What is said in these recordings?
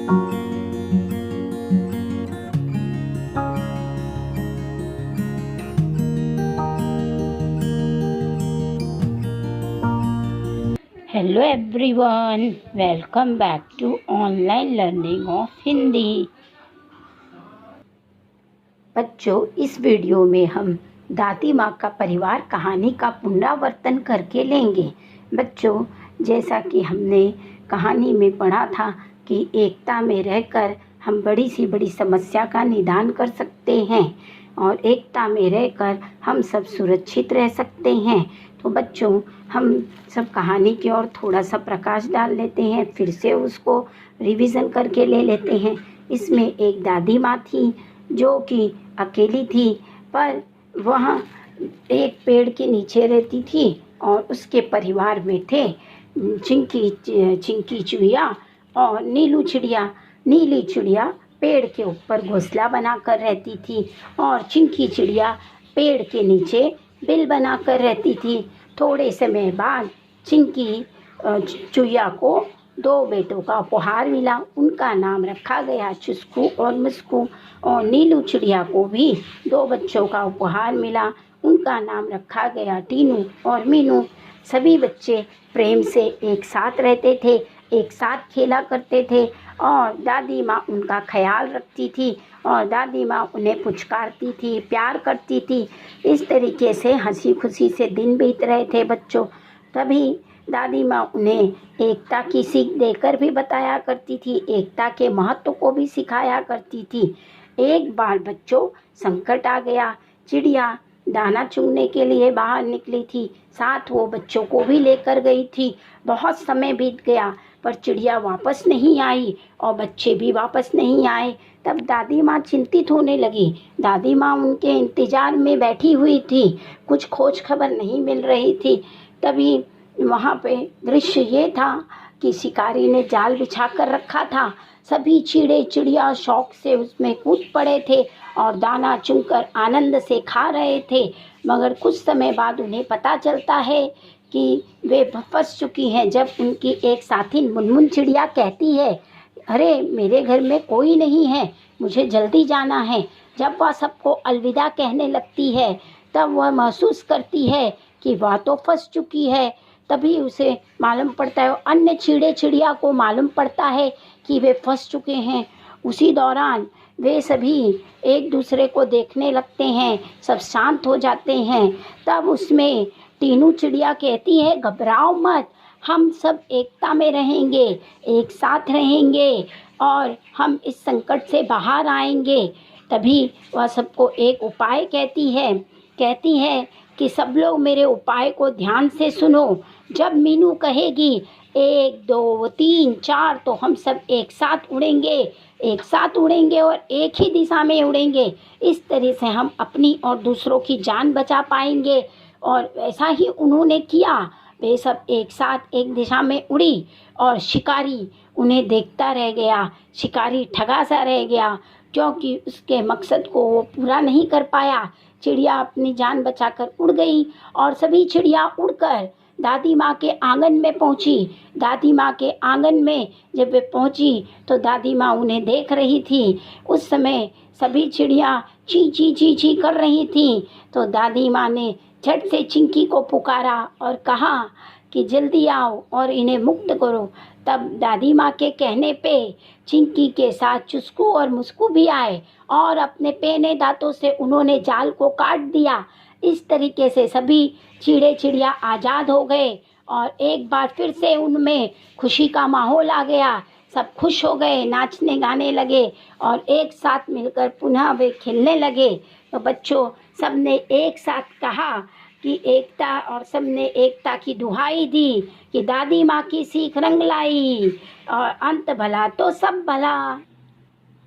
Hello everyone, welcome back to online learning of Hindi. बच्चों, इस video में हम दादी माँ का परिवार कहानी का पुनरावर्तन करके लेंगे। बच्चों, जैसा कि हमने कहानी में पढ़ा था कि एकता में रहकर हम बड़ी से बड़ी समस्या का निदान कर सकते हैं और एकता में रहकर हम सब सुरक्षित रह सकते हैं। तो बच्चों, हम सब कहानी की ओर थोड़ा सा प्रकाश डाल लेते हैं, फिर से उसको रिवीजन करके ले लेते हैं। इसमें एक दादी माँ थी जो कि अकेली थी, पर वह एक पेड़ के नीचे रहती थी और उसके परिवार में थे चिंकी चिड़िया और नीलू चिड़िया। नीली चिड़िया पेड़ के ऊपर घोंसला बनाकर रहती थी और चिंकी चिड़िया पेड़ के नीचे बिल बनाकर रहती थी। थोड़े समय बाद चिंकी चुईया को 2 बेटों का उपहार मिला। उनका नाम रखा गया चुस्कू और मुस्कू। और नीलू चिड़िया को भी 2 बच्चों का उपहार मिला। उनका नाम रखा गया टीनू और मीनू। सभी बच्चे प्रेम से एक साथ रहते थे, एक साथ खेला करते थे और दादी माँ उनका ख्याल रखती थी और दादी माँ उन्हें पुचकारती थी, प्यार करती थी। इस तरीके से हंसी खुशी से दिन बीत रहे थे बच्चों। तभी दादी माँ उन्हें एकता की सीख देकर भी बताया करती थी, एकता के महत्व को भी सिखाया करती थी। एक बार बच्चों संकट आ गया। चिड़िया दाना चुगने के लिए बाहर निकली थी, साथ वो बच्चों को भी लेकर गई थी। बहुत समय बीत गया पर चिड़िया वापस नहीं आई और बच्चे भी वापस नहीं आए। तब दादी माँ चिंतित होने लगी। दादी माँ उनके इंतज़ार में बैठी हुई थी, कुछ खोज खबर नहीं मिल रही थी। तभी वहाँ पे दृश्य ये था कि शिकारी ने जाल बिछा कर रखा था। सभी चिड़े चिड़िया शौक से उसमें कूद पड़े थे और दाना चुनकर आनंद से खा रहे थे। मगर कुछ समय बाद उन्हें पता चलता है कि वे फंस चुकी हैं। जब उनकी एक साथी मुनमुन चिड़िया कहती है, अरे मेरे घर में कोई नहीं है, मुझे जल्दी जाना है। जब वह सबको अलविदा कहने लगती है तब वह महसूस करती है कि वह तो फंस चुकी है। तभी उसे मालूम पड़ता है, अन्य चिड़े चिड़िया को मालूम पड़ता है कि वे फंस चुके हैं। उसी दौरान वे सभी एक दूसरे को देखने लगते हैं, सब शांत हो जाते हैं। तब उसमें टीनू चिड़िया कहती है, घबराओ मत, हम सब एकता में रहेंगे, एक साथ रहेंगे और हम इस संकट से बाहर आएंगे। तभी वह सबको एक उपाय कहती है कि सब लोग मेरे उपाय को ध्यान से सुनो। जब मीनू कहेगी 1 2 3 4 तो हम सब एक साथ उड़ेंगे और एक ही दिशा में उड़ेंगे। इस तरह से हम अपनी और दूसरों की जान बचा पाएंगे। और ऐसा ही उन्होंने किया। वे सब एक साथ एक दिशा में उड़ी और शिकारी उन्हें देखता रह गया। शिकारी ठगा सा रह गया क्योंकि उसके मकसद को वो पूरा नहीं कर पाया। चिड़िया अपनी जान बचाकर उड़ गई और सभी चिड़िया उड़कर दादी माँ के आंगन में पहुँची। दादी माँ के आंगन में जब वे पहुँची तो दादी माँ उन्हें देख रही थी। उस समय सभी चिड़िया ची ची ची ची कर रही थी। तो दादी माँ ने झट से चिंकी को पुकारा और कहा कि जल्दी आओ और इन्हें मुक्त करो। तब दादी माँ के कहने पे चिंकी के साथ चुस्कू और मुस्कू भी आए और अपने पेने दांतों से उन्होंने जाल को काट दिया। इस तरीके से सभी चिड़े चिड़िया आज़ाद हो गए और एक बार फिर से उनमें खुशी का माहौल आ गया। सब खुश हो गए, नाचने गाने लगे और एक साथ मिलकर पुनः वे खेलने लगे। तो बच्चों, सबने एक साथ कहा कि एकता, और सबने एकता की दुहाई दी कि दादी माँ की सीख रंग लाई और अंत भला तो सब भला।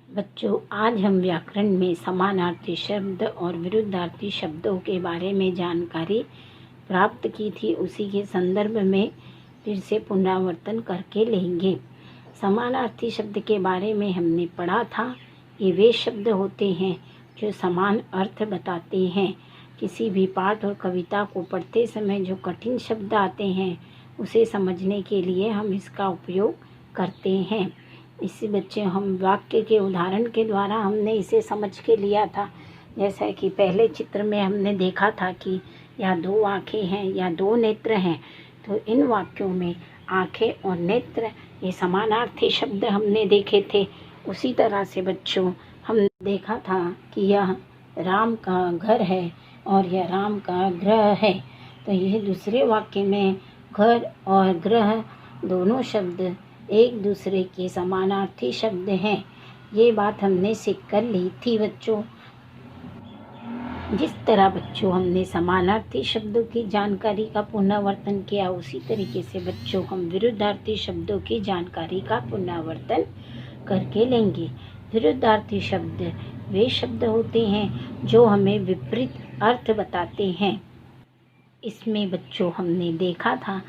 बच्चों, आज हम व्याकरण में समानार्थी शब्द और विरुद्धार्थी शब्दों के बारे में जानकारी प्राप्त की थी, उसी के संदर्भ में फिर से पुनरावर्तन करके लेंगे। समानार्थी शब्द के बारे में हमने पढ़ा था। ये वे शब्द होते हैं जो समान अर्थ बताते हैं। किसी भी पाठ और कविता को पढ़ते समय जो कठिन शब्द आते हैं उसे समझने के लिए हम इसका उपयोग करते हैं। इसी बच्चे हम वाक्य के उदाहरण के द्वारा हमने इसे समझ के लिया था। जैसा कि पहले चित्र में हमने देखा था कि या 2 आँखें हैं या 2 नेत्र हैं, तो इन वाक्यों में आँखें और नेत्र ये समानार्थी शब्द हमने देखे थे। उसी तरह से बच्चों हमने देखा था कि यह राम का घर है और यह राम का गृह है। तो यह दूसरे वाक्य में घर और गृह दोनों शब्द एक दूसरे के समानार्थी शब्द हैं। ये बात हमने सीख कर ली थी बच्चों। जिस तरह बच्चों हमने समानार्थी शब्दों की जानकारी का पुनरावर्तन किया, उसी तरीके से बच्चों हम विरुद्धार्थी शब्दों की जानकारी का पुनरावर्तन करके लेंगे। विरुद्धार्थी शब्द वे शब्द होते हैं जो हमें विपरीत अर्थ बताते हैं। इसमें बच्चों हमने देखा था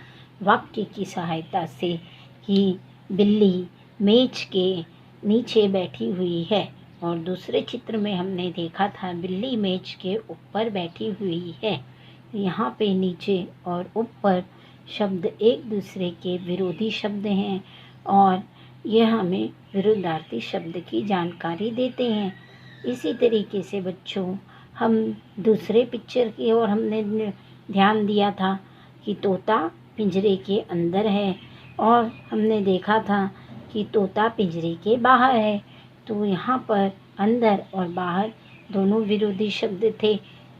वाक्य की सहायता से कि बिल्ली मेज के नीचे बैठी हुई है, और दूसरे चित्र में हमने देखा था बिल्ली मेज के ऊपर बैठी हुई है। यहाँ पे नीचे और ऊपर शब्द एक दूसरे के विरोधी शब्द हैं और यह हमें विरुद्धार्थी शब्द की जानकारी देते हैं। इसी तरीके से बच्चों हम दूसरे पिक्चर की ओर हमने ध्यान दिया था कि तोता पिंजरे के अंदर है, और हमने देखा था कि तोता पिंजरे के बाहर है। तो यहाँ पर अंदर और बाहर दोनों विरोधी शब्द थे।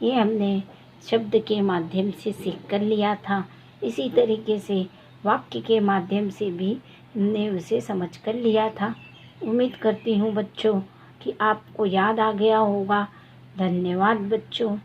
ये हमने शब्द के माध्यम से सीख कर लिया था। इसी तरीके से वाक्य के माध्यम से भी हमने उसे समझ कर लिया था। उम्मीद करती हूँ बच्चों कि आपको याद आ गया होगा। धन्यवाद बच्चों।